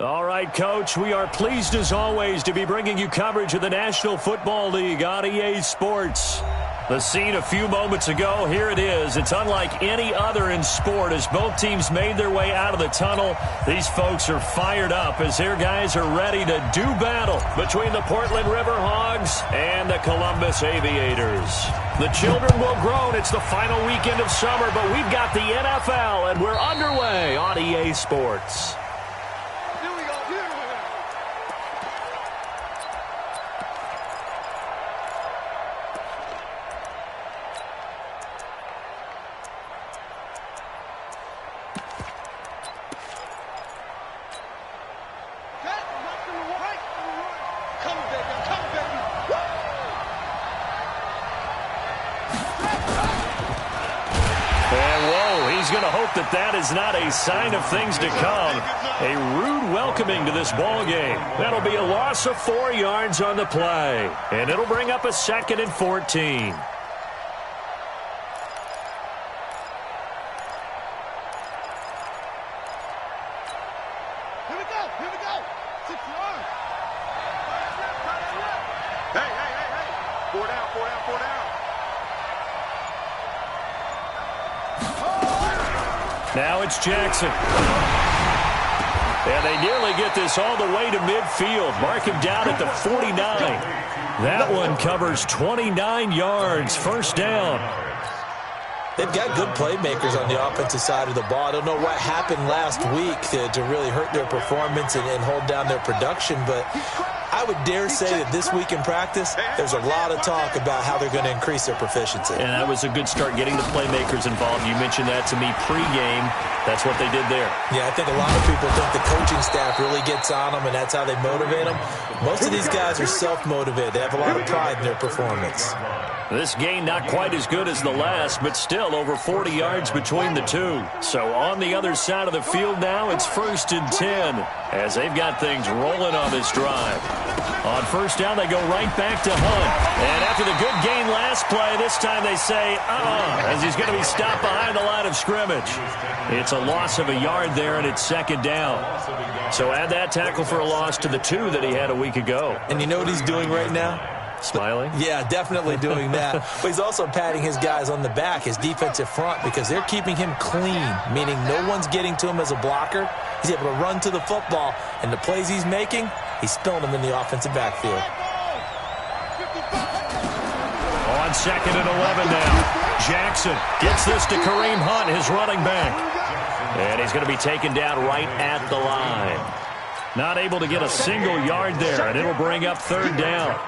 All right, Coach, we are pleased as always to be bringing you coverage of the National Football League on EA Sports. The scene a few moments ago, here it is. It's unlike any other in sport as both teams made their way out of the tunnel. These folks are fired up as their guys are ready to do battle between the Portland River Hogs and the Columbus Aviators. The children will groan. It's the final weekend of summer, but we've got the NFL, and we're underway on EA Sports. That is not a sign of things to come. A rude welcoming to this ball game. That'll be a loss of 4 yards on the play. And it'll bring up a 2nd and 14. Now it's Jackson. And they nearly get this all the way to midfield. Mark him down at the 49. That one covers 29 yards. First down. They've got good playmakers on the offensive side of the ball. I don't know what happened last week to really hurt their performance and hold down their production, but I would dare say that this week in practice, there's a lot of talk about how they're going to increase their proficiency. And that was a good start getting the playmakers involved. You mentioned that to me pregame. That's what they did there. Yeah, I think a lot of people think the coaching staff really gets on them, and that's how they motivate them. Most of these guys are self-motivated. They have a lot of pride in their performance. This game not quite as good as the last, but still over 40 yards between the two. So on the other side of the field now, it's 1st and 10 as they've got things rolling on this drive. On first down, they go right back to Hunt. And after the good gain last play, this time they say, as he's going to be stopped behind the line of scrimmage. It's a loss of a yard there, and it's 2nd down. So add that tackle for a loss to the 2 that he had a week ago. And you know what he's doing right now? Smiling? Yeah, definitely doing that. But he's also patting his guys on the back, his defensive front, because they're keeping him clean, meaning no one's getting to him as a blocker. He's able to run to the football, and the plays he's making, he's spilling them in the offensive backfield. On 2nd and 11 now. Jackson gets this to Kareem Hunt, his running back. And he's going to be taken down right at the line. Not able to get a single yard there, and it'll bring up 3rd down.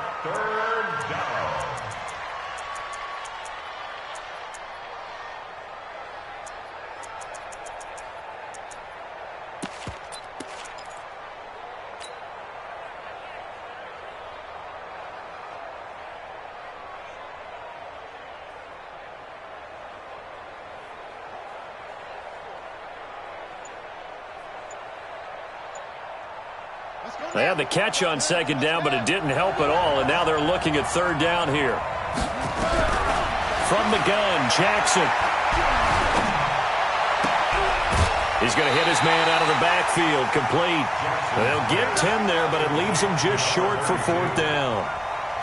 They had the catch on 2nd down, but it didn't help at all, and now they're looking at 3rd down here. From the gun, Jackson. He's going to hit his man out of the backfield, complete. They'll get 10 there, but it leaves him just short for 4th down.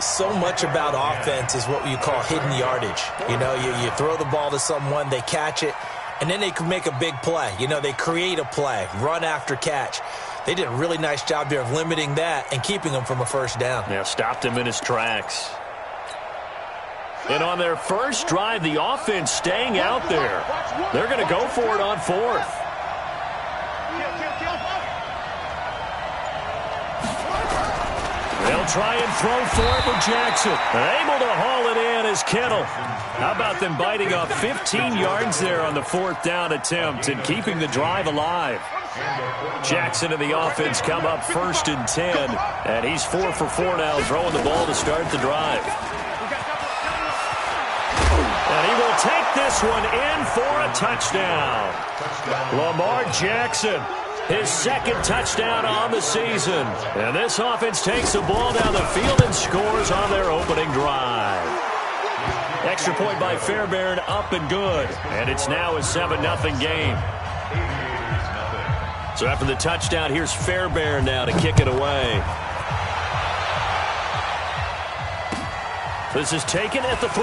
So much about offense is what you call hidden yardage. You know, you throw the ball to someone, they catch it, and then they can make a big play. You know, they create a play, run after catch. They did a really nice job there of limiting that and keeping him from a 1st down. Yeah, stopped him in his tracks. And on their first drive, the offense staying out there. They're going to go for it on 4th. They'll try and throw for it with Jackson. Able to haul it in is Kittle. How about them biting off 15 yards there on the 4th down attempt and keeping the drive alive? Jackson and the offense come up 1st and 10, and he's 4 for 4 now, throwing the ball to start the drive. And he will take this one in for a touchdown. Lamar Jackson, his 2nd touchdown on the season. And this offense takes the ball down the field and scores on their opening drive. Extra point by Fairbairn, up and good. And it's now a 7-0 game. So after the touchdown, here's Fairbairn now to kick it away. This is taken at the 3.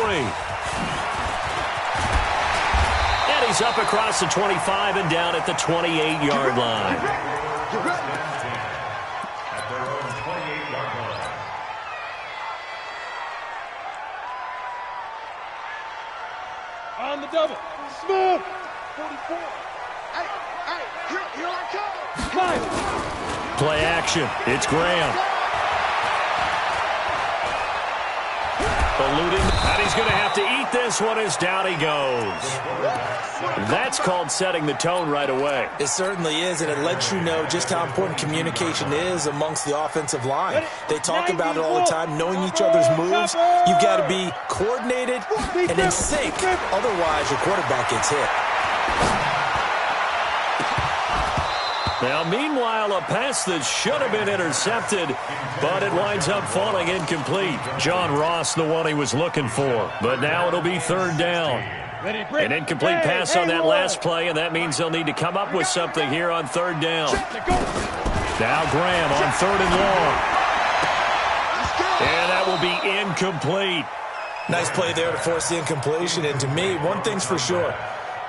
And he's up across the 25 and down at the 28-yard line. On the double. Smooth. 44. Hey, here I come. Play action. It's Graham. Eluding, and he's going to have to eat this one as down he goes. That's called setting the tone right away. It certainly is, and it lets you know just how important communication is amongst the offensive line. They talk about it all the time, knowing each other's moves. You've got to be coordinated and in sync. Otherwise, your quarterback gets hit. Now, meanwhile, a pass that should have been intercepted, but it winds up falling incomplete. John Ross, the one he was looking for. But now it'll be third down. An incomplete pass on that last play, and that means they'll need to come up with something here on third down. Now Graham on 3rd and long. And that will be incomplete. Nice play there to force the incompletion. And to me, one thing's for sure.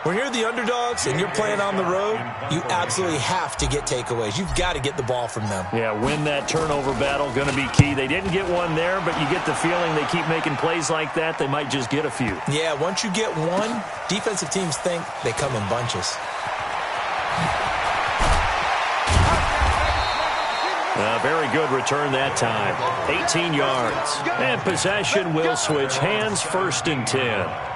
When you're the underdogs and you're playing on the road, you absolutely have to get takeaways. You've got to get the ball from them. Yeah, win that turnover battle, going to be key. They didn't get one there, but you get the feeling they keep making plays like that, they might just get a few. Yeah, once you get one, defensive teams think they come in bunches. Very good return that time. 18 yards. And possession will switch hands, 1st and 10.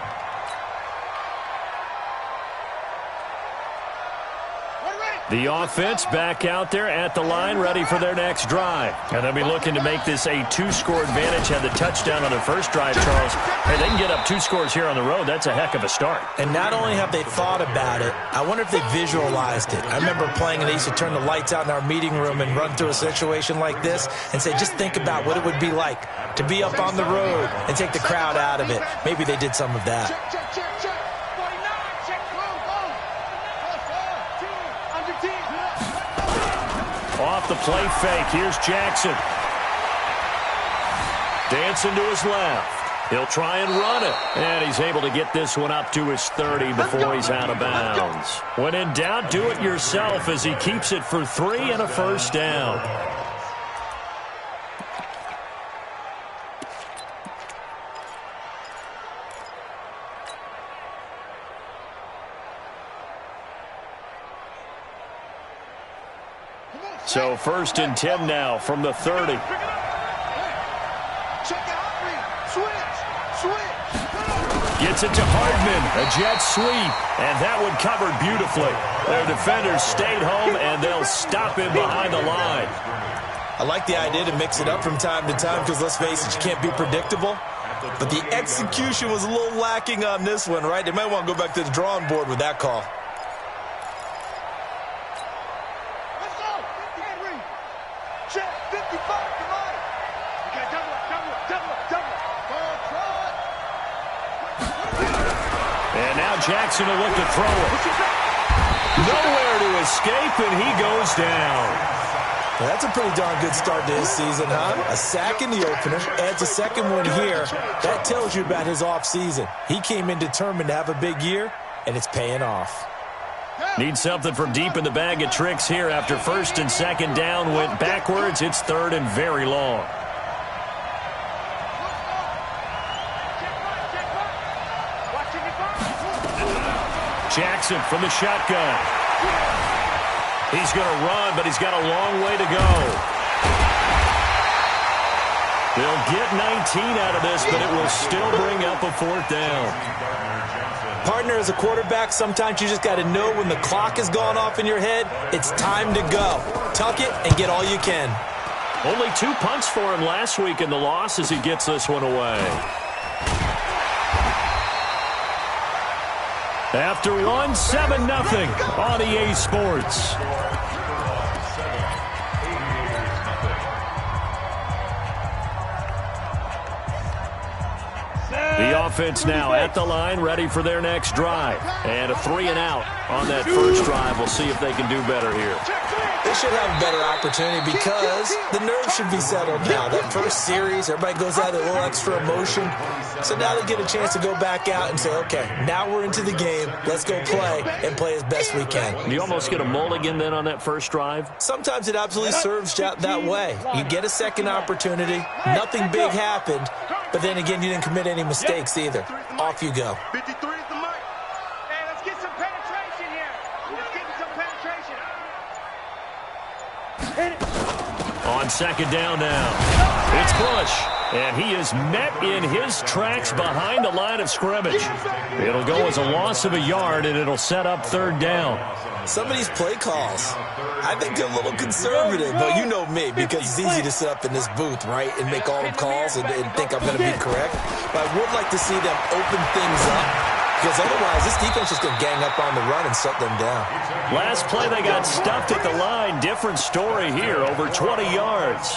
The offense back out there at the line, ready for their next drive. And they'll be looking to make this a 2-score advantage. Had the touchdown on their first drive, Charles. Hey, they can get up 2 scores here on the road. That's a heck of a start. And not only have they thought about it, I wonder if they visualized it. I remember playing and they used to turn the lights out in our meeting room and run through a situation like this and say, just think about what it would be like to be up on the road and take the crowd out of it. Maybe they did some of that. Off the play fake, here's Jackson. Dancing to his left. He'll try and run it. And he's able to get this one up to his 30 before he's out of bounds. When in doubt, do it yourself as he keeps it for 3 and a first down. So 1st and 10 now from the 30. Gets it to Hardman, a jet sweep, and that one covered beautifully. Their defenders stayed home, and they'll stop him behind the line. I like the idea to mix it up from time to time because, let's face it, you can't be predictable. But the execution was a little lacking on this one, right? They might want to go back to the drawing board with that call. And now Jackson will look to throw it. Nowhere to escape, and he goes down. Well, that's a pretty darn good start to his season, huh? A sack in the opener, adds a second one here. That tells you about his offseason. He came in determined to have a big year, and it's paying off. Need something from deep in the bag of tricks here after 1st and 2nd down went backwards. It's 3rd and very long. Jackson from the shotgun. He's going to run, but he's got a long way to go. They'll get 19 out of this, but it will still bring up a 4th down. Partner, as a quarterback, sometimes you just got to know when the clock has gone off in your head, it's time to go. Tuck it and get all you can. Only 2 punts for him last week in the loss as he gets this one away. After one, 7-0 on EA Sports. The offense now at the line, ready for their next drive. And a 3-and-out on that first drive. We'll see if they can do better here. They should have a better opportunity because the nerves should be settled now. That first series, everybody goes out with a little extra emotion. So now they get a chance to go back out and say, okay, now we're into the game. Let's go play and play as best we can. You almost get a mulligan then on that first drive? Sometimes it absolutely serves that way. You get a second opportunity. Nothing big happened. But then again, you didn't commit any mistakes either. Off you go. 53 is the mic. Hey, let's get some penetration here. Let's get some penetration. On second down now, it's Bush, and he is met in his tracks behind the line of scrimmage. It'll go as a loss of a yard, and it'll set up third down. Some of these play calls, I think they're a little conservative, but you know me, because it's easy to sit up in this booth, right, and make all the calls and think I'm going to be correct. But I would like to see them open things up, because otherwise this defense is going to gang up on the run and shut them down. Last play, they got stuffed at the line. Different story here, over 20 yards.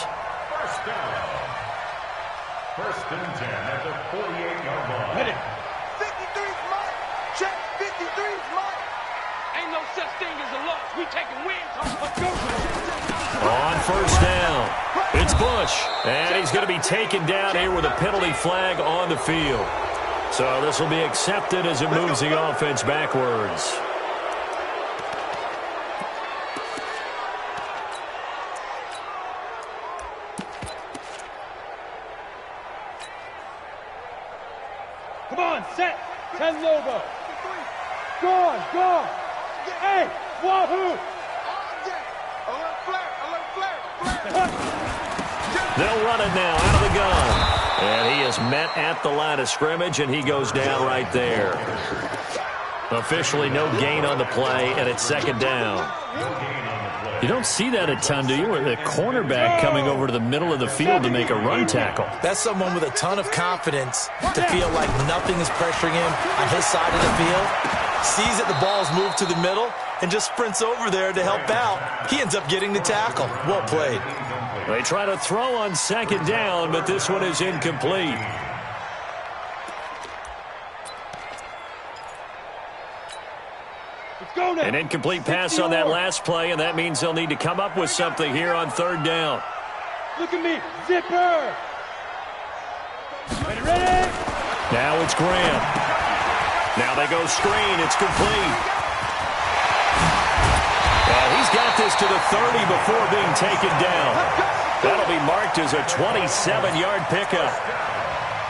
First down. First and 10 at the 48-yard line. 53's mine. Check. 53's mine. Ain't no such thing as a loss. We taking wins. Let's go. On first down, it's Bush, and he's going to be taken down here with a penalty flag on the field. So this will be accepted as it moves the offense backwards. Come on, set. 10 logo. Go on, go on. Hey, wahoo. Alert flare. Alert flare. They'll run it now out of the gun. And he is met at the line of scrimmage, and he goes down right there. Officially no gain on the play, and it's second down. You don't see that a ton, do you? With a cornerback coming over to the middle of the field to make a run tackle. That's someone with a ton of confidence to feel like nothing is pressuring him on his side of the field. Sees that the ball's moved to the middle and just sprints over there to help out. He ends up getting the tackle. Well played. They try to throw on second down, but this one is incomplete. An incomplete pass on that last play, and that means they'll need to come up with something here on third down. Look at me, zipper. Ready? Now it's Graham. Now they go screen. It's complete. And he's got this to the 30 before being taken down. That'll be marked as a 27-yard pickup.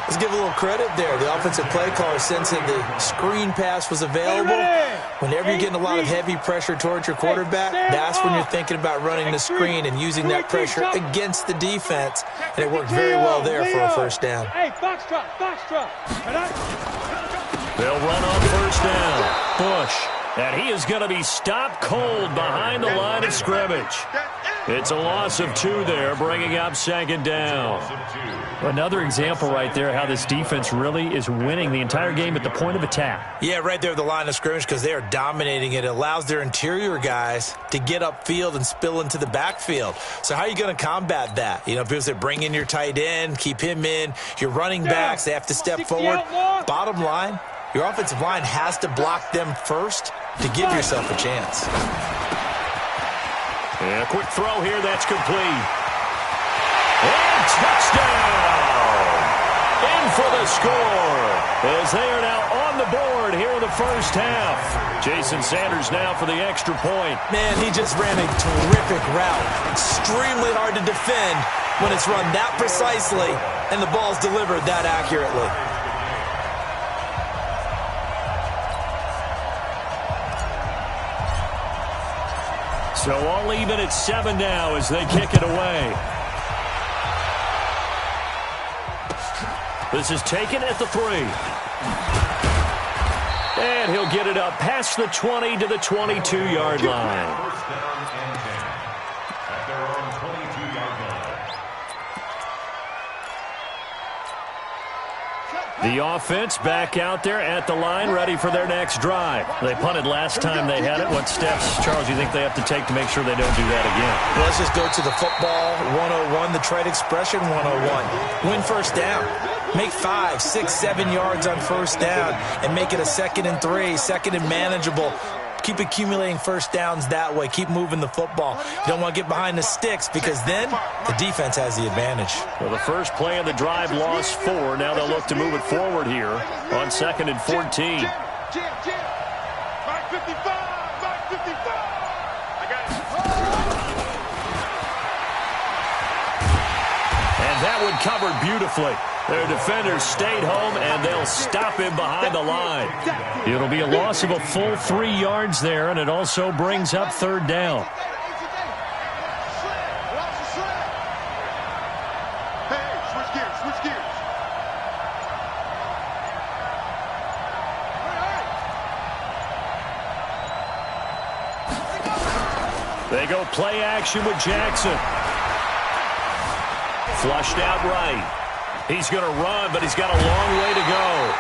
Let's give a little credit there. The offensive play caller sensing the screen pass was available. Whenever you're getting a lot of heavy pressure towards your quarterback, that's when you're thinking about running the screen and using that pressure against the defense. And it worked very well there for a first down. Hey, foxtrot, foxtrot. They'll run on first down. Bush. And he is going to be stopped cold behind the line of scrimmage. It's a loss of 2 there, bringing up second down. Another example right there how this defense really is winning the entire game at the point of attack. Yeah, right there at the line of scrimmage because they are dominating it. It allows their interior guys to get upfield and spill into the backfield. So how are you going to combat that? You know, because they bring in your tight end, keep him in. Your running backs, they have to step forward. Bottom line, your offensive line has to block them first to give yourself a chance. And a quick throw here, that's complete. And touchdown! In for the score, as they are now on the board here in the first half. Jason Sanders now for the extra point. Man, he just ran a terrific route. Extremely hard to defend when it's run that precisely and the ball's delivered that accurately. So all even at 7 now as they kick it away. This is taken at the 3. And he'll get it up past the 20 to the 22-yard line. First down and 10 at their own 22-yard line. The offense back out there at the line, ready for their next drive. They punted last time they had it. What steps, Charles, do you think they have to take to make sure they don't do that again? Well, let's just go to the football 101, the trade expression 101. Win first down. Make 5, 6, 7 yards on first down and make it a 2nd and 3, 2nd and manageable. Keep accumulating first downs that way. Keep moving the football. You don't want to get behind the sticks because then the defense has the advantage. Well, the first play of the drive lost 4. Now they'll look to move it forward here on 2nd and 14. Jim, Mark 55, Mark 55. I got it. And that one covered beautifully. Their defenders stayed home, and they'll stop him behind the line. It'll be a loss of a full 3 yards there, and it also brings up 3rd down. Hey, switch gears, switch gears. They go play action with Jackson. Flushed out right. He's going to run, but he's got a long way to go.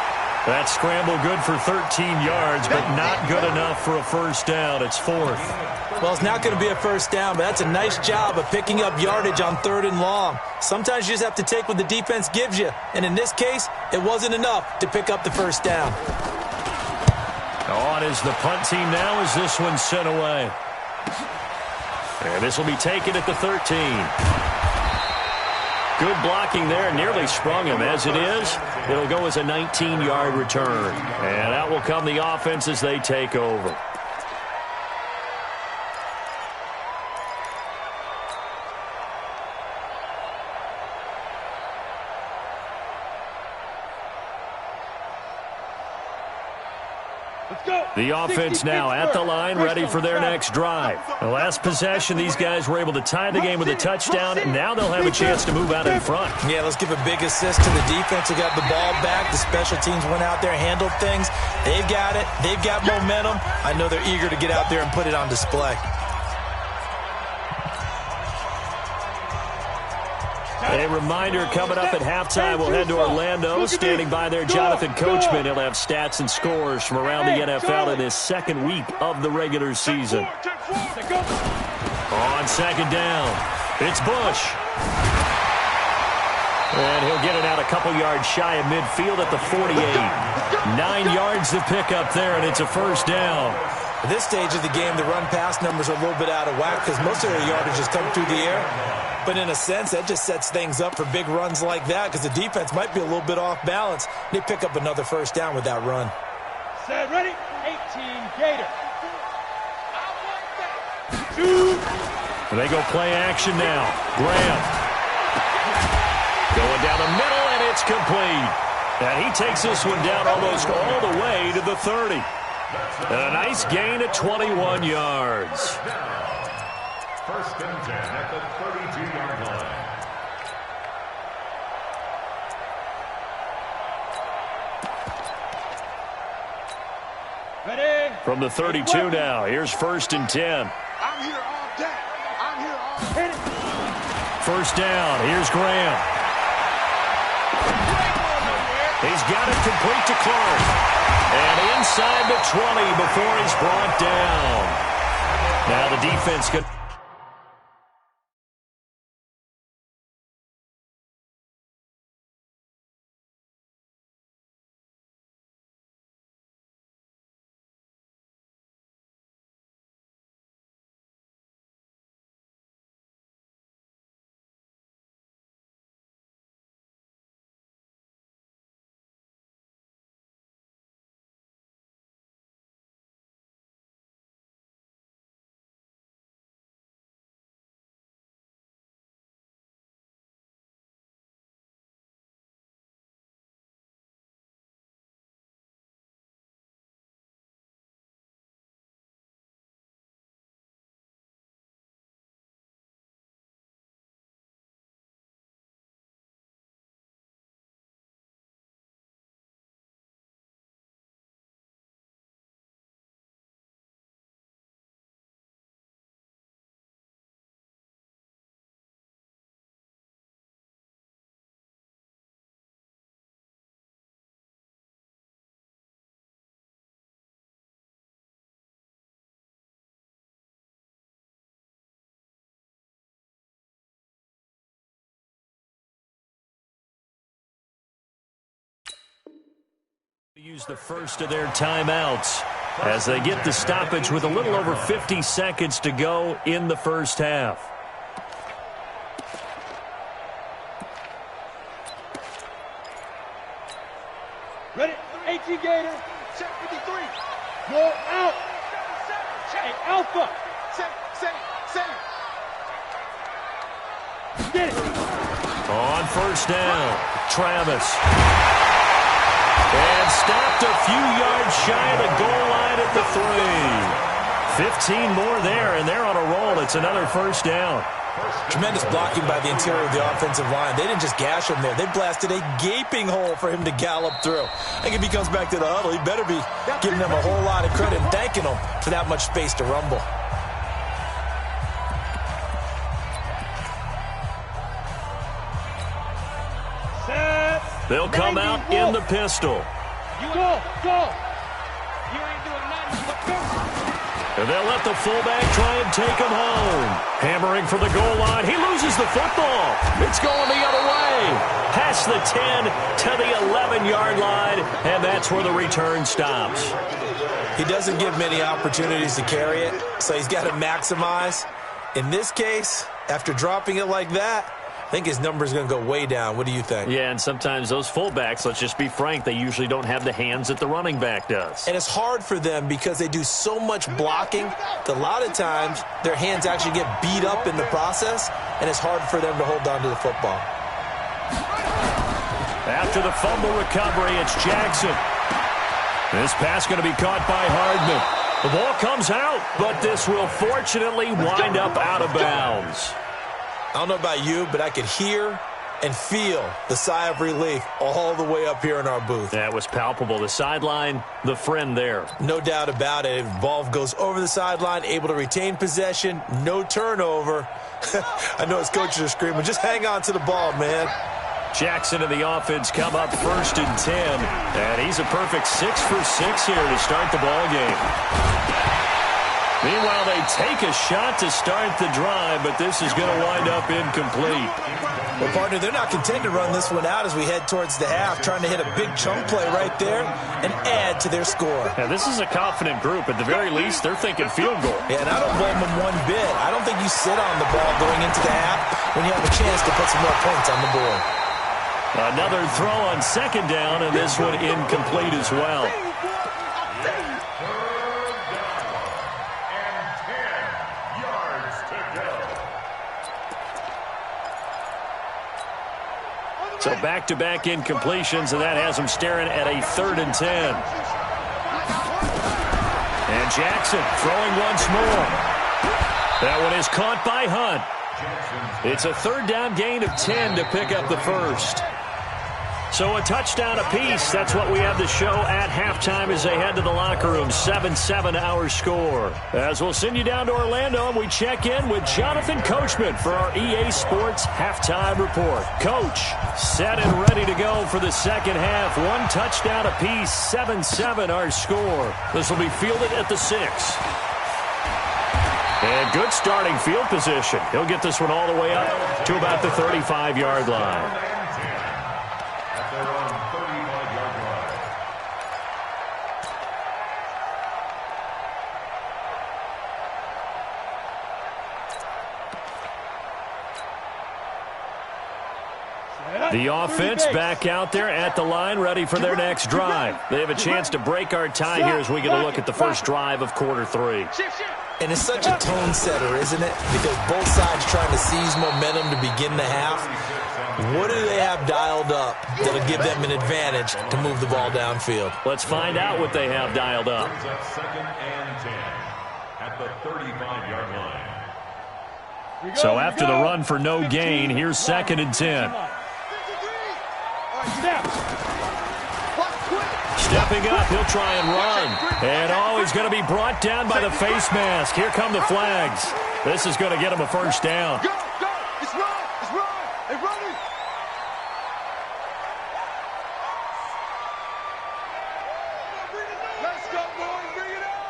That scramble good for 13 yards, but not good enough for a first down. It's 4th. Well, it's not going to be a first down, but that's a nice job of picking up yardage on 3rd and long. Sometimes you just have to take what the defense gives you, and in this case, it wasn't enough to pick up the first down. On is the punt team now as this one's sent away. And this will be taken at the 13. Good blocking there, nearly sprung him. As it is, it'll go as a 19-yard return. And out will come the offense as they take over. The offense now at the line, ready for their next drive. The last possession, these guys were able to tie the game with a touchdown, and now they'll have a chance to move out in front. Yeah, let's give a big assist to the defense who got the ball back. The special teams went out there, handled things. They've got it. They've got momentum. I know they're eager to get out there and put it on display. A reminder, coming up at halftime, we'll head to Orlando. Standing by there, Jonathan Coachman. He'll have stats and scores from around the NFL in his 2nd week of the regular season. On 2nd down, it's Bush. And he'll get it out a couple yards shy of midfield at the 48. 9 yards to pick up there, and it's a first down. At this stage of the game, the run-pass numbers are a little bit out of whack because most of their yardage has come through the air. But in a sense, that just sets things up for big runs like that because the defense might be a little bit off balance. They pick up another first down with that run. Set, ready, 18, Gator. They go play action now. Graham. Going down the middle, and it's complete. And he takes this one down almost all the way to the 30. And a nice gain at 21 yards. 1st and 10 at the 32-yard line. Ready? From the 32 now, here's 1st and 10. I'm here all day. I'm here all day. First down, here's Graham. He's got it complete to Clark. And inside the 20 before he's brought down. Now the defense could... Use the first of their timeouts as they get the stoppage with a little over 50 seconds to go in the first half. Ready? 18 Gator. Check 53. Go out. Hey, Alpha. Set. Get it. On first down, Travis. And stopped a few yards shy of the goal line at the 3. 15 more there, and they're on a roll. It's another first down. Tremendous blocking by the interior of the offensive line. They didn't just gash him there. They blasted a gaping hole for him to gallop through. I think if he comes back to the huddle, he better be giving them a whole lot of credit and thanking them for that much space to rumble. They'll come out in the pistol. Go. And they'll let the fullback try and take him home. Hammering for the goal line. He loses the football. It's going the other way. Past the 10 to the 11-yard line, and that's where the return stops. He doesn't give many opportunities to carry it, so he's got to maximize. In this case, after dropping it like that, I think his number is going to go way down. What do you think? Yeah, and sometimes those fullbacks, let's just be frank, they usually don't have the hands that the running back does. And it's hard for them because they do so much blocking that a lot of times their hands actually get beat up in the process, and it's hard for them to hold on to the football. After the fumble recovery, it's Jackson. This pass going to be caught by Hardman. The ball comes out, but this will fortunately wind up out of bounds. I don't know about you, but I could hear and feel the sigh of relief all the way up here in our booth. That was palpable. The sideline, the friend there. No doubt about it. Ball goes over the sideline, able to retain possession, no turnover. I know his coaches are screaming, just hang on to the ball, man. Jackson and the offense come up first and 10. And he's a perfect 6 for 6 here to start the ball game. Meanwhile, they take a shot to start the drive, but this is going to wind up incomplete. Well, partner, they're not content to run this one out as we head towards the half, trying to hit a big chunk play right there and add to their score. Yeah, this is a confident group. At the very least, they're thinking field goal. Yeah, and I don't blame them one bit. I don't think you sit on the ball going into the half when you have a chance to put some more points on the board. Another throw on second down, and this one incomplete as well. So back-to-back incompletions, and that has them staring at a 3rd and 10. And Jackson throwing once more. That one is caught by Hunt. It's a 3rd down gain of 10 to pick up the first. So a touchdown apiece. That's what we have to show at halftime as they head to the locker room. 7-7 our score. As we'll send you down to Orlando, and we check in with Jonathan Coachman for our EA Sports Halftime Report. Coach, set and ready to go for the second half. 1 touchdown apiece. 7-7 our score. This will be fielded at the 6. And good starting field position. He'll get this one all the way up to about the 35-yard line. The offense back out there at the line, ready for their next drive. They have a chance to break our tie here as we get a look at the first drive of quarter 3. And it's such a tone setter, isn't it? Because both sides trying to seize momentum to begin the half. What do they have dialed up that'll give them an advantage to move the ball downfield? Let's find out what they have dialed up. Second and 10 at the 35-yard line. So after the run for no gain, here's 2nd and 10. Stepping up, he'll try and run. And oh, he's going to be brought down by the face mask. Here come the flags. This is going to get him a first down. Go! It's run! Hey, running! Let's go, boys! Bring it up!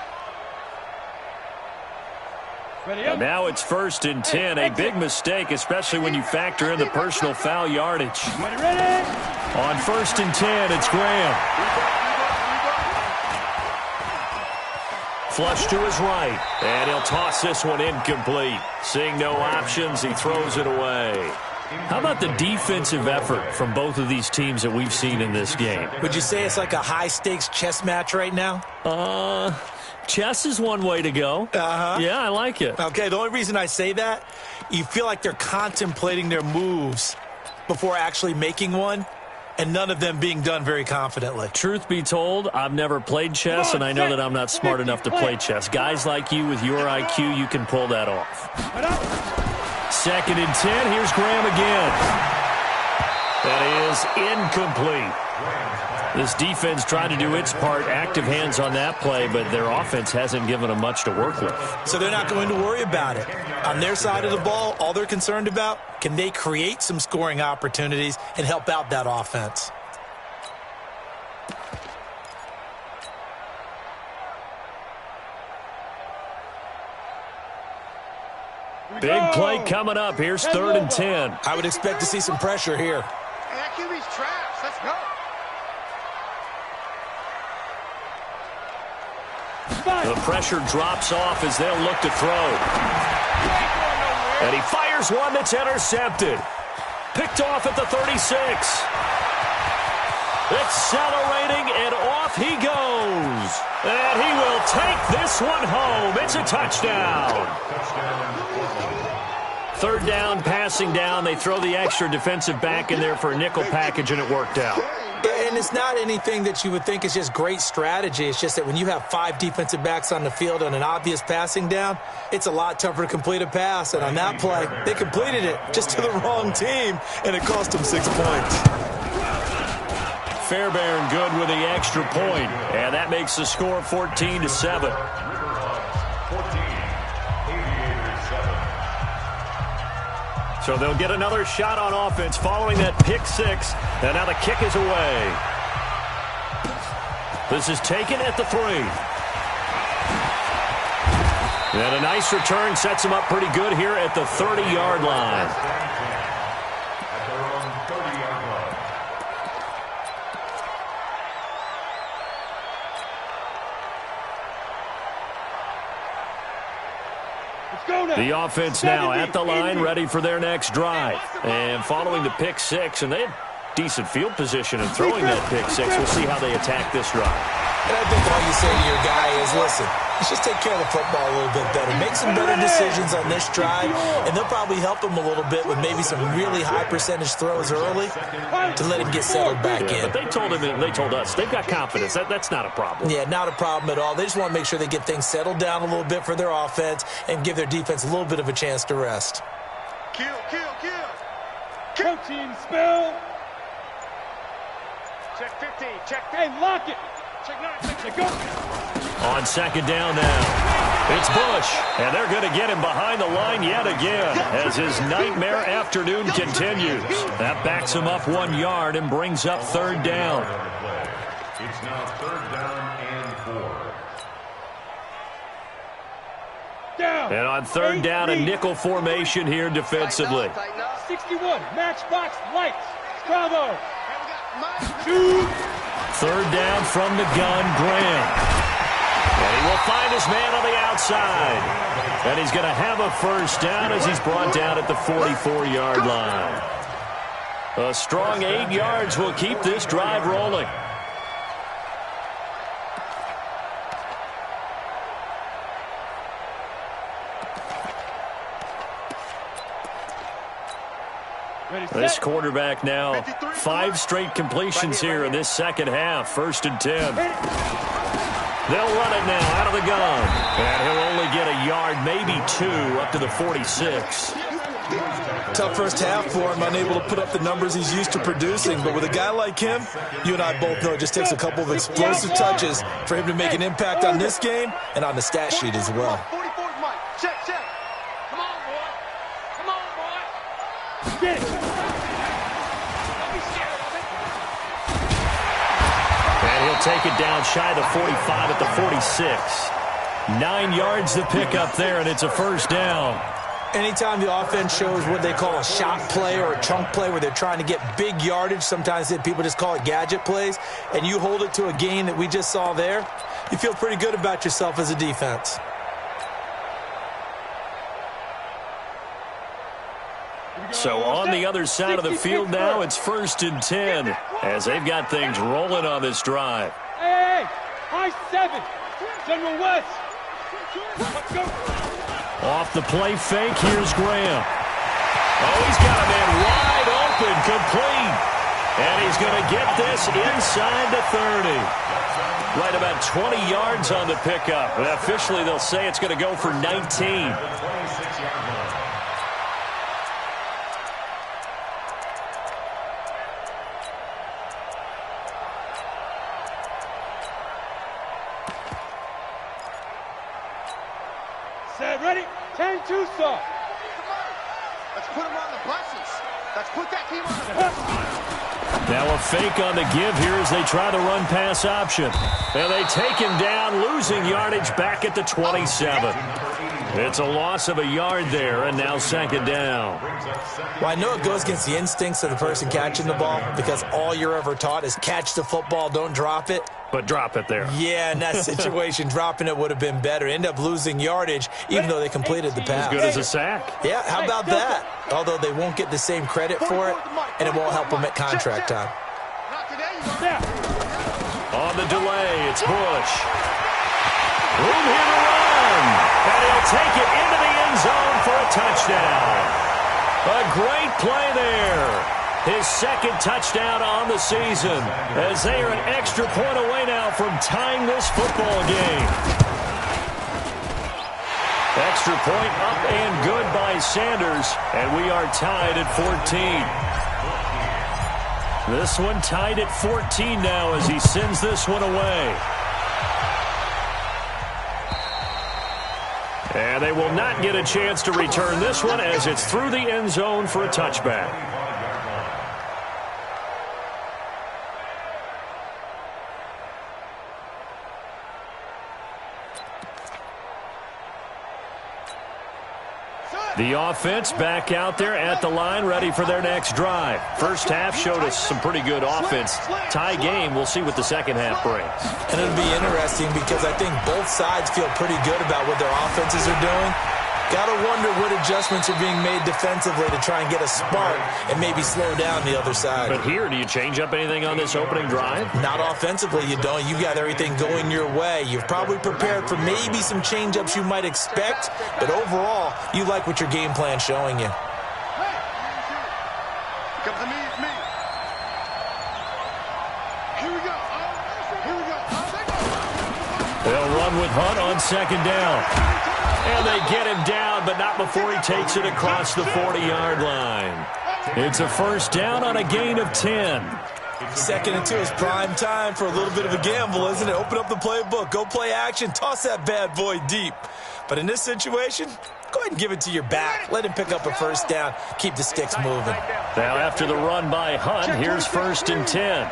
Ready And up. now it's 1st and 10. A big mistake, especially when you factor in the personal foul yardage. Ready? On 1st and 10, it's Graham. Flush to his right. And he'll toss this one incomplete. Seeing no options, he throws it away. How about the defensive effort from both of these teams that we've seen in this game? Would you say it's like a high-stakes chess match right now? Chess is one way to go. Yeah, I like it. Okay, the only reason I say that, you feel like they're contemplating their moves before actually making one, and none of them being done very confidently. Truth be told, I've never played chess, and I know that I'm not smart enough to play chess. Guys like you with your IQ, you can pull that off. 2nd and 10. Here's Graham again. That is incomplete. This defense tried to do its part, active hands on that play, but their offense hasn't given them much to work with. So they're not going to worry about it. On their side of the ball, all they're concerned about, can they create some scoring opportunities and help out that offense? Big play coming up. Here's 3rd and 10. I would expect to see some pressure here. And that QB's trash. Let's go. The pressure drops off as they'll look to throw. And he fires one that's intercepted. Picked off at the 36. Accelerating, and off he goes. And he will take this one home. It's a touchdown. 3rd down, passing down. They throw the extra defensive back in there for a nickel package, and it worked out. And it's not anything that you would think is just great strategy. It's just that when you have 5 defensive backs on the field on an obvious passing down, it's a lot tougher to complete a pass. And on that play, they completed it just to the wrong team, and it cost them 6 points. Fairbairn good with the extra point, and that makes the score 14-7. So they'll get another shot on offense following that pick 6, and now the kick is away. This is taken at the 3. And a nice return sets him up pretty good here at the 30-yard line. The offense now at the line, ready for their next drive. And following the pick 6, and they had decent field position in throwing that pick 6. We'll see how they attack this drive. And I think all you say to your guy is, listen, let's just take care of the football a little bit better. Make some better decisions on this drive, and they'll probably help him a little bit with maybe some really high percentage throws early to let him get settled back in. But they told us, they've got confidence. That's not a problem. Yeah, not a problem at all. They just want to make sure they get things settled down a little bit for their offense and give their defense a little bit of a chance to rest. Kill. Protein spill. Check 15. Check 15. Hey, lock it. Check 9. Check go. On 2nd down now, it's Bush, and they're going to get him behind the line yet again as his nightmare afternoon continues. That backs him up 1 yard and brings up 3rd down. It's now 3rd down and 4. Down. And on 3rd down, a nickel formation here defensively. 61, matchbox lights. Bravo. 3rd down from the gun, Graham. And he will find his man on the outside. And he's going to have a 1st down as he's brought down at the 44-yard line. A strong 8 yards will keep this drive rolling. This quarterback now 5 straight completions here in this second half. 1st and 10. They'll run it now out of the gun. And he'll only get a yard, maybe 2, up to the 46. Tough first half for him, unable to put up the numbers he's used to producing. But with a guy like him, you and I both know it just takes a couple of explosive touches for him to make an impact on this game and on the stat sheet as well. 44's Mike. Check. Come on, boy. Get it. And he'll take it down shy of the 45 at the 46. 9 yards to pick up there, and it's a 1st down. Anytime the offense shows what they call a shot play or a chunk play where they're trying to get big yardage, sometimes people just call it gadget plays, and you hold it to a gain that we just saw there, you feel pretty good about yourself as a defense. So on the other side of the field now, it's 1st and 10 as they've got things rolling on this drive. Hey, high 7. General West. Let's go. Off the play fake, here's Graham. Oh, he's got a man wide open, complete. And he's going to get this inside the 30. Right about 20 yards on the pickup. And officially, they'll say it's going to go for 19. Set, ready? 10-2, sir. Let's put him on the buses. Let's put that team on the buses. Now a fake on the give here as they try the run-pass option. And they take him down, losing yardage back at the 27. It's a loss of a yard there, and now 2nd down. Well, I know it goes against the instincts of the person catching the ball because all you're ever taught is catch the football, don't drop it. But drop it there. Yeah, in that situation, dropping it would have been better. End up losing yardage, even though they completed the pass. As good as a sack. Yeah, how about that? Although they won't get the same credit for it, and it won't help them at contract time. On the delay, it's Bush. Room here to run. And he'll take it into the end zone for a touchdown. A great play there. His 2nd touchdown on the season as they are an extra point away now from tying this football game. Extra point up and good by Sanders, and we are tied at 14. This one tied at 14 now as he sends this one away. And they will not get a chance to return this one as it's through the end zone for a touchback. The offense back out there at the line, ready for their next drive. First half showed us some pretty good offense. Tie game, we'll see what the second half brings. And it'll be interesting because I think both sides feel pretty good about what their offenses are doing. Got to wonder what adjustments are being made defensively to try and get a spark and maybe slow down the other side. But here, do you change up anything on this opening drive? Not offensively, you don't. You got everything going your way. You've probably prepared for maybe some change-ups you might expect, but overall, you like what your game plan's showing you. Hey! Comes to me, it's me. Here we go. Here we go. They'll run with Hunt on 2nd down. And they get him down, but not before he takes it across the 40-yard line. It's a 1st down on a gain of 10. 2nd and 2 is prime time for a little bit of a gamble, isn't it? Open up the playbook, go play action, toss that bad boy deep. But in this situation, go ahead and give it to your back. Let him pick up a 1st down, keep the sticks moving. Now after the run by Hunt, here's 1st and 10.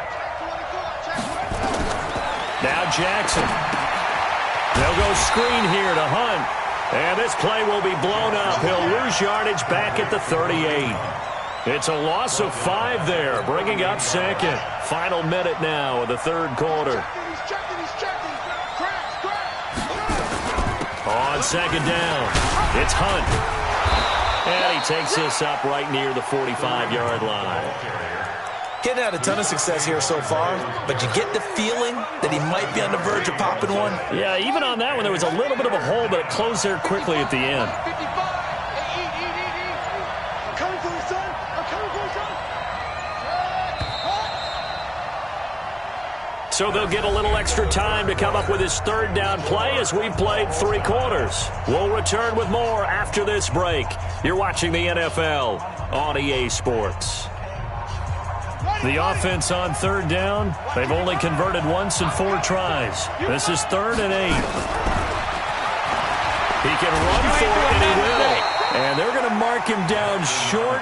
Now Jackson. They'll go screen here to Hunt. And this play will be blown up. He'll lose yardage back at the 38. It's a loss of 5 there, bringing up 2nd. Final minute now of the 3rd quarter. On 2nd down, it's Hunt. And he takes this up right near the 45-yard line. Getting had a ton of success here so far, but you get the feeling that he might be on the verge of popping one. Yeah, even on that one, there was a little bit of a hole, but it closed there quickly at the end. I'm coming for you, son. I'm coming for you, son. So they'll get a little extra time to come up with his 3rd down play as we've played 3 quarters. We'll return with more after this break. You're watching the NFL on EA Sports. The offense on 3rd down, they've only converted once in 4 tries. This is 3rd and 8. He can run for it, and he will. And they're going to mark him down short,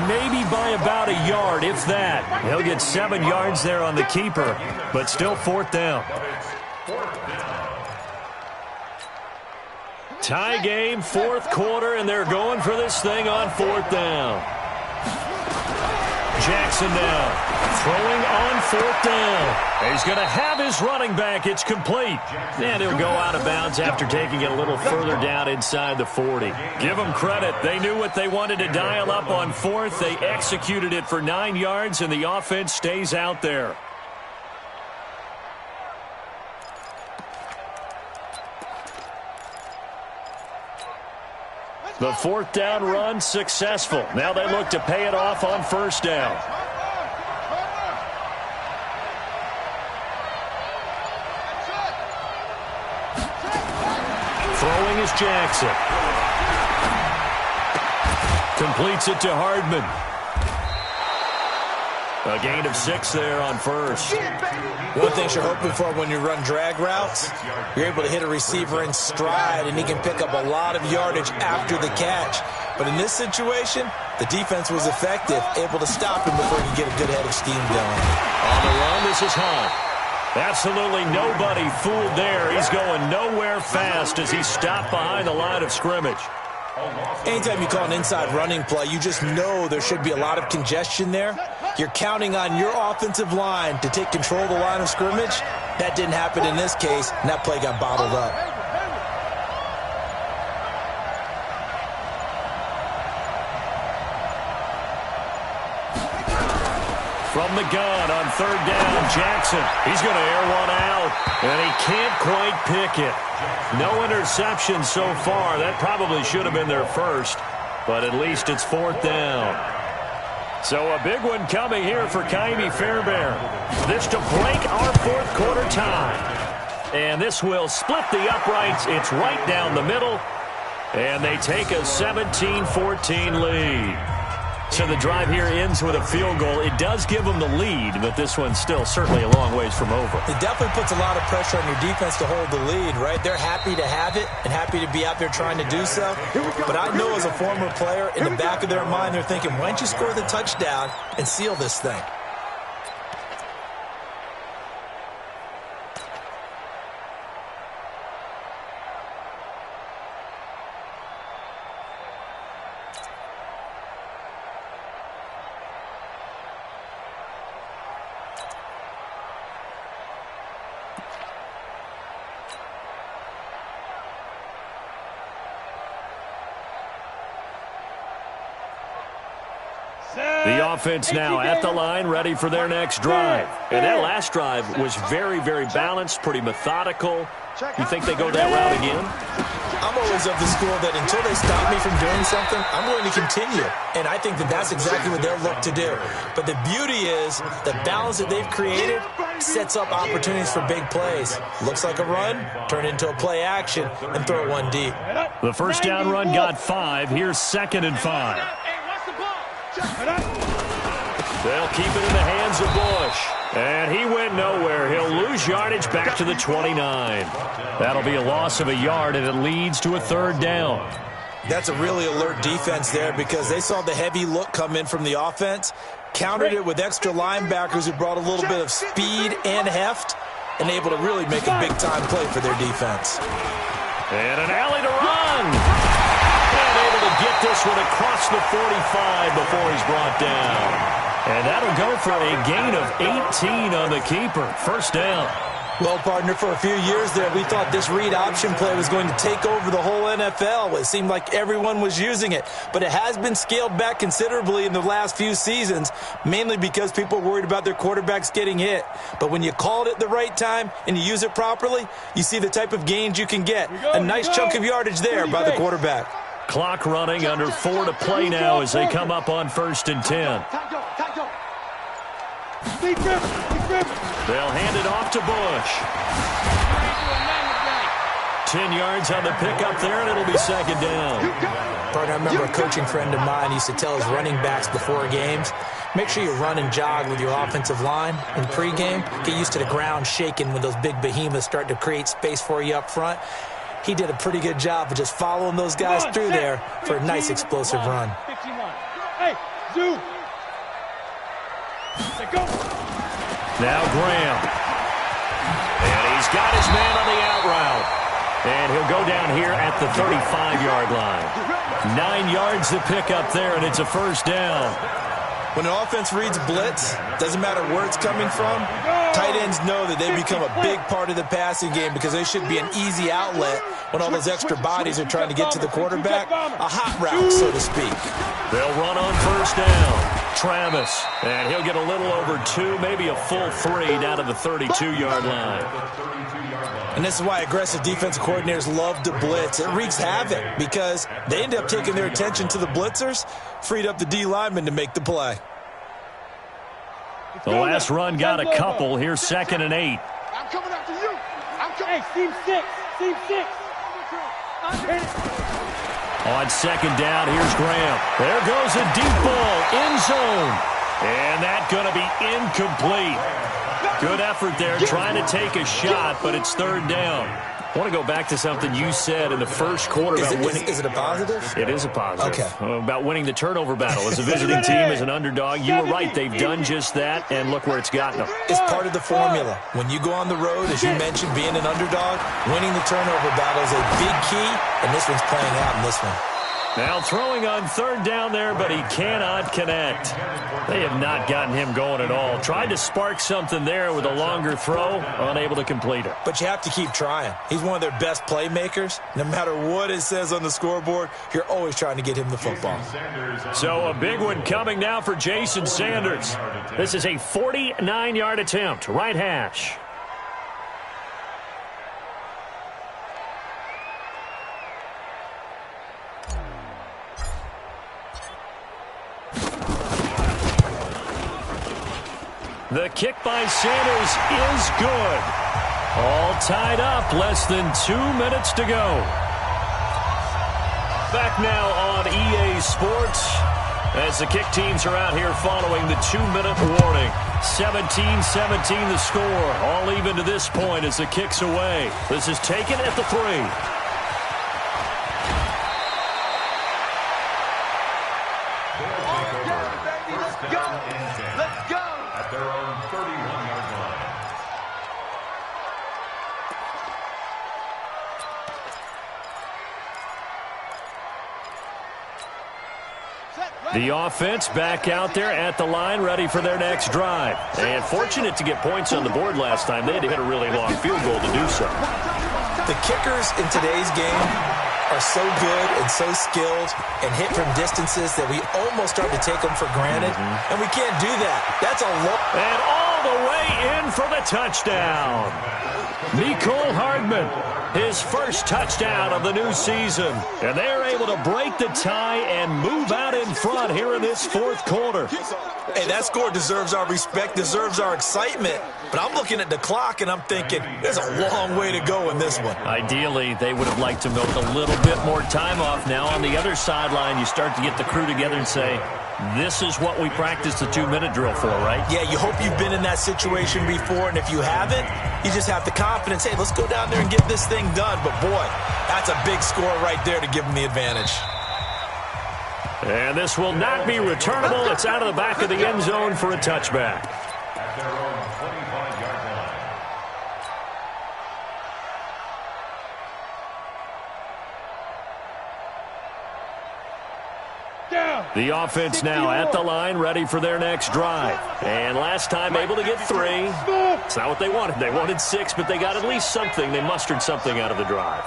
maybe by about a yard, if that. He'll get 7 yards there on the keeper, but still 4th down. Tie game, 4th quarter, and they're going for this thing on 4th down. Jackson now. Throwing on fourth down. He's going to have his running back. It's complete. And he'll go out of bounds after taking it a little further down inside the 40. Give them credit. They knew what they wanted to dial up on fourth. They executed it for 9 yards, and the offense stays out there. The fourth down run successful. Now they look to pay it off on first down. Throwing is Jackson. Completes it to Hardman. A gain of 6 there on first. One thing you're hoping for when you run drag routes, you're able to hit a receiver in stride, and he can pick up a lot of yardage after the catch. But in this situation, the defense was effective, able to stop him before he could get a good head of steam going. On the run, this is Hunt. Absolutely nobody fooled there. He's going nowhere fast as he stopped behind the line of scrimmage. Anytime you call an inside running play, you just know there should be a lot of congestion there. You're counting on your offensive line to take control of the line of scrimmage. That didn't happen in this case, and that play got bottled up. From the gun on third down, Jackson. He's going to air one out, and he can't quite pick it. No interception so far. That probably should have been their first, but at least it's fourth down. So a big one coming here for Kaimi Fairbairn. This to break our fourth quarter tie. And this will split the uprights. It's right down the middle, and they take a 17-14 lead. So the drive here ends with a field goal. It does give them the lead, but this one's still certainly a long ways from over. It definitely puts a lot of pressure on your defense to hold the lead, right? They're happy to have it and happy to be out there trying to do so. But I know as a former player, in the back of their mind, they're thinking, why don't you score the touchdown and seal this thing? The offense now at the line, ready for their next drive. And that last drive was very, very balanced, pretty methodical. You think they go that route again? I'm always of the school that until they stop me from doing something, I'm going to continue. And I think that that's exactly what they'll look to do. But the beauty is the balance that they've created sets up opportunities for big plays. Looks like a run, turn it into a play action, and throw it one deep. The first down run got 5. Here's 2nd and 5. They'll keep it in the hands of Bush. And he went nowhere. He'll lose yardage back to the 29. That'll be a loss of a yard, and it leads to a 3rd down. That's a really alert defense there because they saw the heavy look come in from the offense, countered it with extra linebackers who brought a little bit of speed and heft, and able to really make a big-time play for their defense. And an alley to run. And able to get this one across the 45 before he's brought down. And that'll go for a gain of 18 on the keeper. First down. Well, partner, for a few years there, we thought this read option play was going to take over the whole NFL. It seemed like everyone was using it. But it has been scaled back considerably in the last few seasons, mainly because people are worried about their quarterbacks getting hit. But when you call it at the right time and you use it properly, you see the type of gains you can get. A nice chunk of yardage there by the quarterback. Clock running, under 4 to play now as they come up on 1st and 10. They'll hand it off to Bush. 10 yards on the pickup there, and it'll be 2nd down. Partner, I remember a coaching friend of mine used to tell his running backs before games, make sure you run and jog with your offensive line in pregame. Get used to the ground shaking when those big behemoths start to create space for you up front. He did a pretty good job of just following those guys through there for a nice explosive run. Hey, Zoo. Now Graham. And he's got his man on the out route. And he'll go down here at the 35-yard line. 9 yards to pick up there, and it's a 1st down. When an offense reads blitz, doesn't matter where it's coming from, tight ends know that they become a big part of the passing game because they should be an easy outlet when all those extra bodies are trying to get to the quarterback. A hot route, so to speak. They'll run on first down. Travis, and he'll get a little over 2, maybe a full 3 down to the 32-yard line. And this is why aggressive defensive coordinators love to blitz. It wreaks havoc because they end up taking their attention to the blitzers, freed up the D lineman to make the play. The last run got a couple. Here's 2nd and 8. I'm coming after you. I'm coming. Hey, team 6. Team 6. On 2nd down, here's Graham. There goes a deep ball, end zone. And that's going to be incomplete. Good effort there, trying to take a shot, but it's 3rd down. I want to go back to something you said in the first quarter about winning. Is it a positive? It is a positive. Okay. About winning the turnover battle as a visiting team, as an underdog. You were right. They've done just that, and look where it's gotten them. It's part of the formula. When you go on the road, as you mentioned, being an underdog, winning the turnover battle is a big key, and this one's playing out in this one. Now throwing on 3rd down there, but he cannot connect. They have not gotten him going at all. Tried to spark something there with a longer throw, unable to complete it. But you have to keep trying. He's one of their best playmakers. No matter what it says on the scoreboard, you're always trying to get him the football. So a big one coming now for Jason Sanders. This is a 49-yard attempt, right hash. The kick by Sanders is good. All tied up, less than 2 minutes to go. Back now on EA Sports as the kick teams are out here following the 2-minute warning. 17-17 the score, all even to this point as the kick's away. This is taken at the 3. The offense back out there at the line, ready for their next drive. And fortunate to get points on the board last time. They had to hit a really long field goal to do so. The kickers in today's game are so good and so skilled and hit from distances that we almost start to take them for granted. And we can't do that. That's a low. And all the way in for the touchdown. Nicole Hardman, his first touchdown of the new season. And they're able to break the tie and move out in front here in this 4th quarter. Hey, that score deserves our respect, deserves our excitement. But I'm looking at the clock and I'm thinking, there's a long way to go in this one. Ideally, they would have liked to milk a little bit more time off. Now on the other sideline, you start to get the crew together and say, this is what we practiced the 2-minute drill for, right? Yeah, you hope you've been in that situation before, and if you haven't, you just have the confidence, hey, let's go down there and get this thing done. But, boy, that's a big score right there to give them the advantage. And this will not be returnable. It's out of the back of the end zone for a touchback. At their own 25-yard line. The offense now at the line, ready for their next drive. And last time able to get 3. It's not what they wanted. They wanted 6, but they got at least something. They mustered something out of the drive.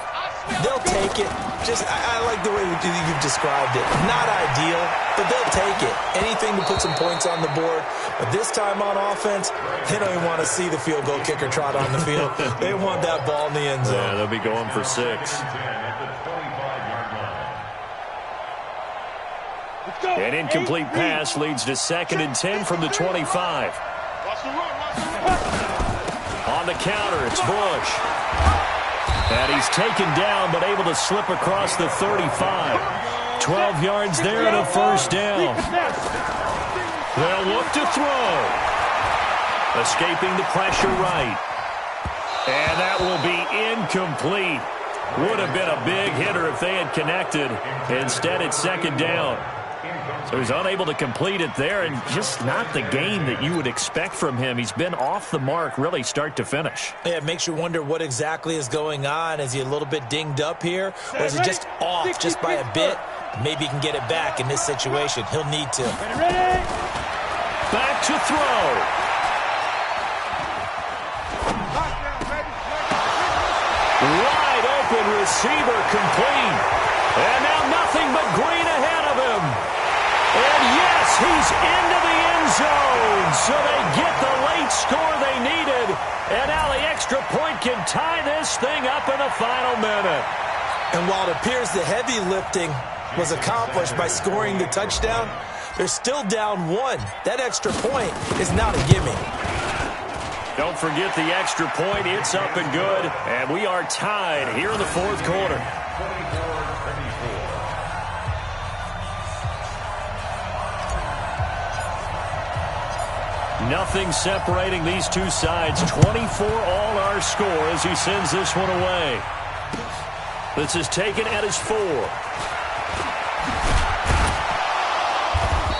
They'll take it. I like the way you've described it. Not ideal, but they'll take it. Anything to put some points on the board. But this time on offense, they don't even want to see the field goal kicker trot on the field. They want that ball in the end zone. Yeah, they'll be going for 6. An incomplete pass leads to 2nd and 10 from the 25. On the counter, it's Bush. And he's taken down, but able to slip across the 35. 12 yards there and a first down. They'll look to throw. Escaping the pressure right. And that will be incomplete. Would have been a big hitter if they had connected. Instead, it's 2nd down. So he's unable to complete it there, and just not the game that you would expect from him. He's been off the mark, really, start to finish. Yeah, it makes you wonder what exactly is going on. Is he a little bit dinged up here, or is he just off just by a bit? Maybe he can get it back in this situation. He'll need to. back to throw. Wide open receiver complete. And now nothing but green ahead of him. And yes, he's into the end zone. So they get the late score they needed. And now the extra point can tie this thing up in the final minute. And while it appears the heavy lifting was accomplished by scoring the touchdown, they're still down 1. That extra point is not a gimme. Don't forget the extra point. It's up and good. And we are tied here in the fourth quarter. Nothing separating these two sides. 24 all our score as he sends this one away. This is taken at his 4.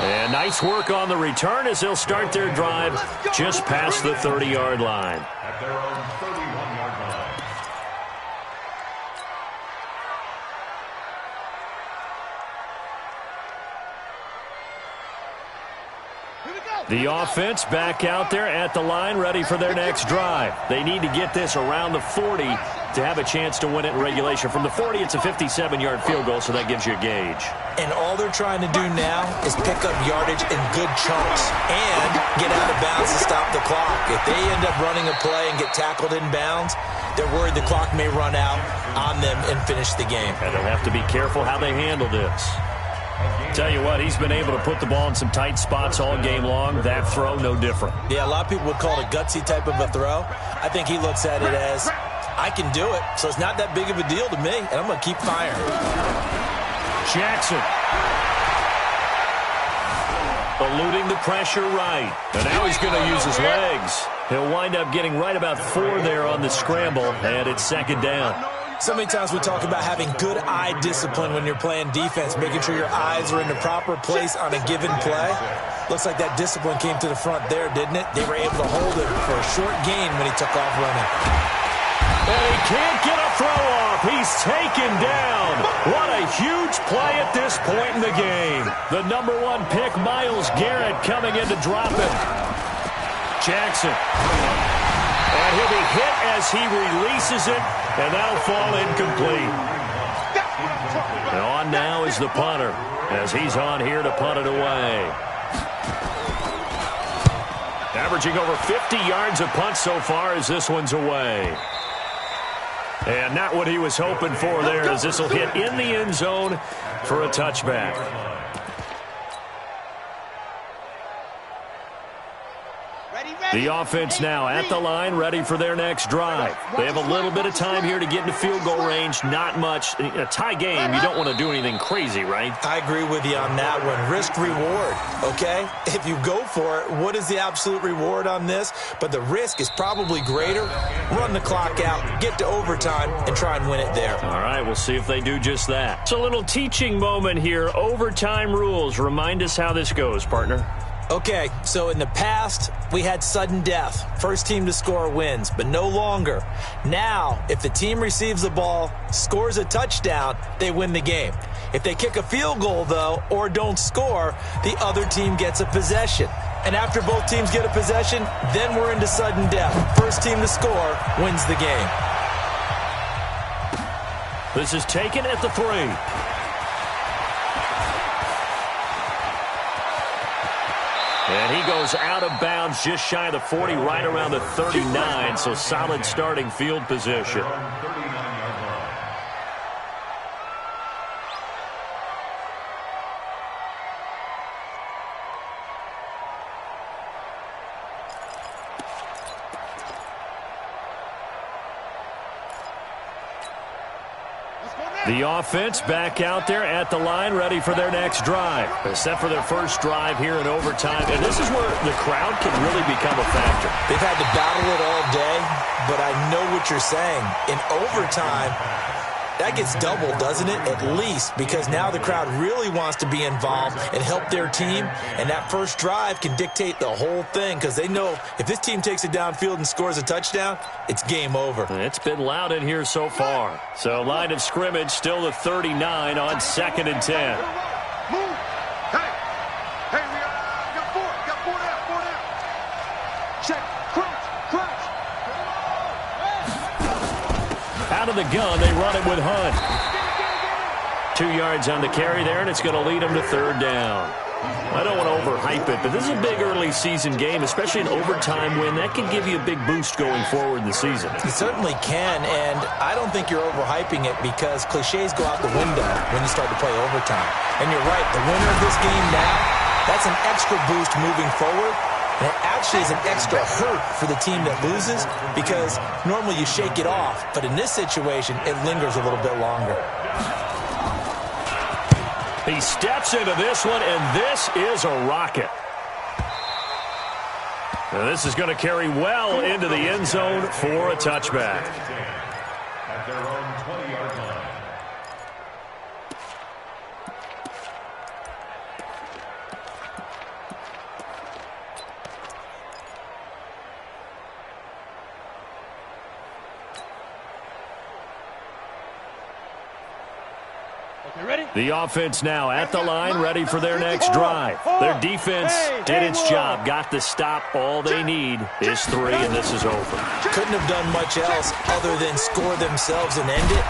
And nice work on the return as they'll start their drive just past the 30-yard line. At their own 31-yard line. The offense back out there at the line, ready for their next drive. They need to get this around the 40 to have a chance to win it in regulation. From the 40, it's a 57-yard field goal, so that gives you a gauge. And all they're trying to do now is pick up yardage in good chunks and get out of bounds to stop the clock. If they end up running a play and get tackled in bounds, they're worried the clock may run out on them and finish the game. And they'll have to be careful how they handle this. Tell you what, he's been able to put the ball in some tight spots all game long. That throw, no different. Yeah, a lot of people would call it a gutsy type of a throw. I think he looks at it as, I can do it, so it's not that big of a deal to me, and I'm going to keep firing. Jackson. Eluding the pressure right. And now he's going to use his legs. He'll wind up getting right about 4 there on the scramble, and it's second down. So many times we talk about having good eye discipline when you're playing defense, making sure your eyes are in the proper place on a given play. Looks like that discipline came to the front there, didn't it? They were able to hold him for a short gain when he took off running. And he can't get a throw off. He's taken down. What a huge play at this point in the game. The number 1 pick, Myles Garrett, coming in to drop him. Jackson. And he'll be hit as he releases it, and that'll fall incomplete. And on now is the punter, as he's on here to punt it away. Averaging over 50 yards a punt so far as this one's away. And not what he was hoping for there, as this will hit in the end zone for a touchback. The offense now at the line, ready for their next drive. They have a little bit of time here to get into field goal range. Not much. A tie game, you don't want to do anything crazy, right? I agree with you on that one. Risk-reward, okay? If you go for it, what is the absolute reward on this? But the risk is probably greater. Run the clock out, get to overtime, and try and win it there. All right, we'll see if they do just that. It's a little teaching moment here. Overtime rules. Remind us how this goes, partner. Okay, so in the past, we had sudden death. First team to score wins, but no longer. Now, if the team receives the ball, scores a touchdown, they win the game. If they kick a field goal, though, or don't score, the other team gets a possession. And after both teams get a possession, then we're into sudden death. First team to score wins the game. This is taken at the 3. And he goes out of bounds just shy of the 40, right around the 39, so solid starting field position. The offense back out there at the line, ready for their next drive. Set for their first drive here in overtime. And this is where the crowd can really become a factor. They've had to battle it all day, but I know what you're saying. In overtime, that gets doubled, doesn't it? At least, because now the crowd really wants to be involved and help their team. And that first drive can dictate the whole thing, because they know if this team takes it downfield and scores a touchdown, it's game over. It's been loud in here so far. So line of scrimmage, still the 39 on 2nd and 10. Move. Hey, we got 4 now. out of the gun. They run it with Hunt. 2 yards on the carry there, and it's going to lead them to third down. I don't want to overhype it, but this is a big early season game, especially an overtime win. That can give you a big boost going forward in the season. It certainly can, and I don't think you're overhyping it because cliches go out the window when you start to play overtime. And you're right, the winner of this game now, that's an extra boost moving forward. And it actually is an extra hurt for the team that loses because normally you shake it off. But in this situation, it lingers a little bit longer. He steps into this one, and this is a rocket. Now this is going to carry well into the end zone for a touchback. At their own 20-yard line. The offense now at the line, ready for their next drive. Their defense did its job, got the stop. All they need is 3, and this is over. Couldn't have done much else other than score themselves and end it.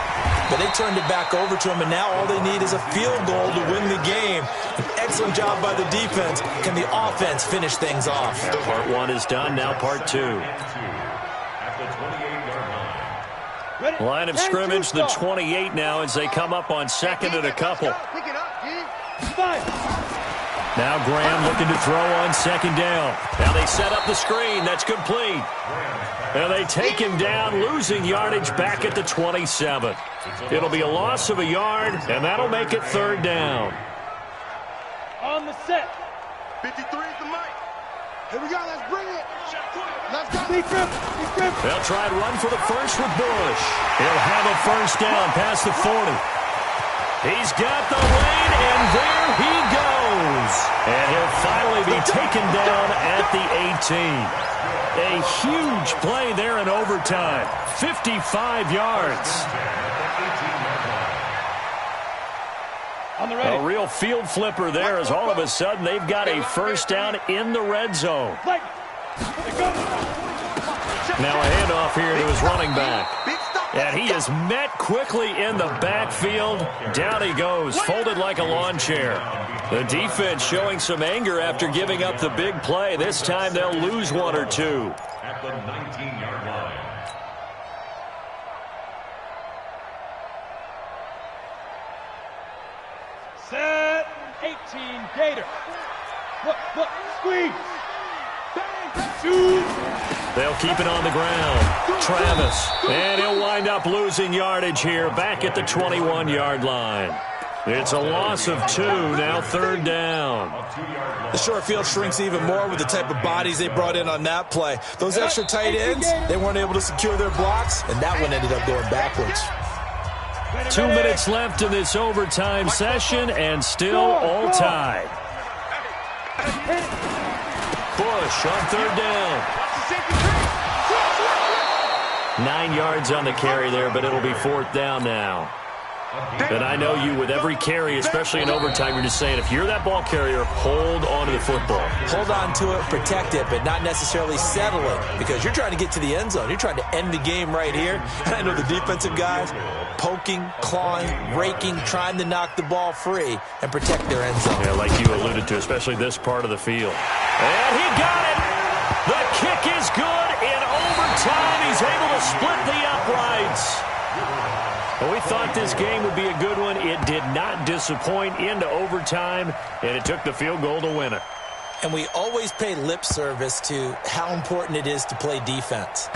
But they turned it back over to them, and now all they need is a field goal to win the game. An excellent job by the defense. Can the offense finish things off? Part 1 is done, now part 2. At the 28-yard line. Line of scrimmage, the 28 now as they come up on second and a couple. Now Graham looking to throw on second down. Now they set up the screen. That's complete. And they take him down, losing yardage back at the 27. It'll be a loss of a yard, and that'll make it third down. On the set. 53 is the mic. Here we go. Let's bring it. Let's go. They'll try and run for the first with Bush. He'll have a first down past the 40. He's got the lane, and there he goes. And he'll finally be taken down at the 18. A huge play there in overtime. 55 yards. A real field flipper there as all of a sudden they've got a first down in the red zone. Now a handoff here to his running back. And he is met quickly in the backfield. Down he goes, folded like a lawn chair. The defense showing some anger after giving up the big play. This time they'll lose 1 or 2. At the 19-yard line. Set. 18, Gator. Look, squeeze. Shoot. They'll keep it on the ground. Travis. And he'll wind up losing yardage here back at the 21-yard line. It's a loss of 2, now third down. The short field shrinks even more with the type of bodies they brought in on that play. Those extra tight ends, they weren't able to secure their blocks, and that one ended up going backwards. 2 minutes left in this overtime session, and still all tied. Bush on third down. 9 yards on the carry there, but it'll be fourth down now. And I know you, with every carry, especially in overtime, you're just saying, if you're that ball carrier, hold on to the football. Hold on to it, protect it, but not necessarily settle it, because you're trying to get to the end zone. You're trying to end the game right here. And I know the defensive guys poking, clawing, raking, trying to knock the ball free and protect their end zone. Yeah, like you alluded to, especially this part of the field. And he got it! The kick is good in overtime. He's able to split the uprights. Well, we thought this game would be a good one. It did not disappoint into overtime, and it took the field goal to win it. And we always pay lip service to how important it is to play defense.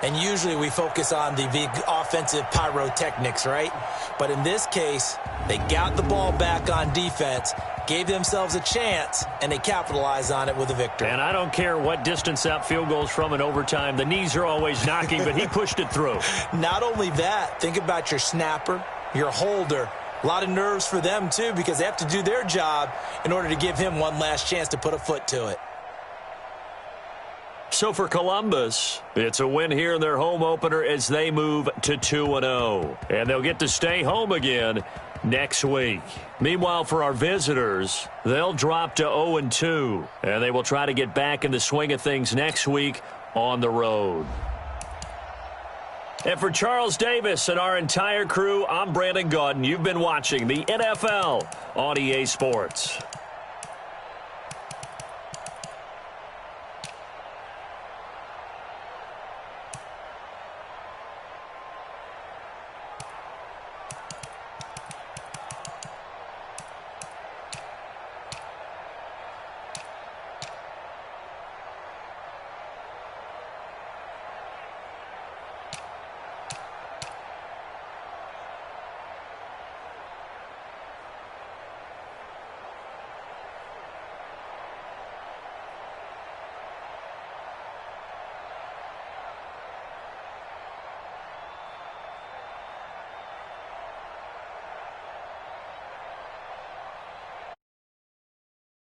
And usually we focus on the big offensive pyrotechnics, right? But in this case, they got the ball back on defense, gave themselves a chance, and they capitalized on it with a victory. And I don't care what distance that field goes from in overtime. The knees are always knocking, but he pushed it through. Not only that, think about your snapper, your holder. A lot of nerves for them, too, because they have to do their job in order to give him one last chance to put a foot to it. So for Columbus, it's a win here in their home opener as they move to 2-0. And they'll get to stay home again next week. Meanwhile, for our visitors, they'll drop to 0-2. And they will try to get back in the swing of things next week on the road. And for Charles Davis and our entire crew, I'm Brandon Gaudin. You've been watching the NFL on EA Sports.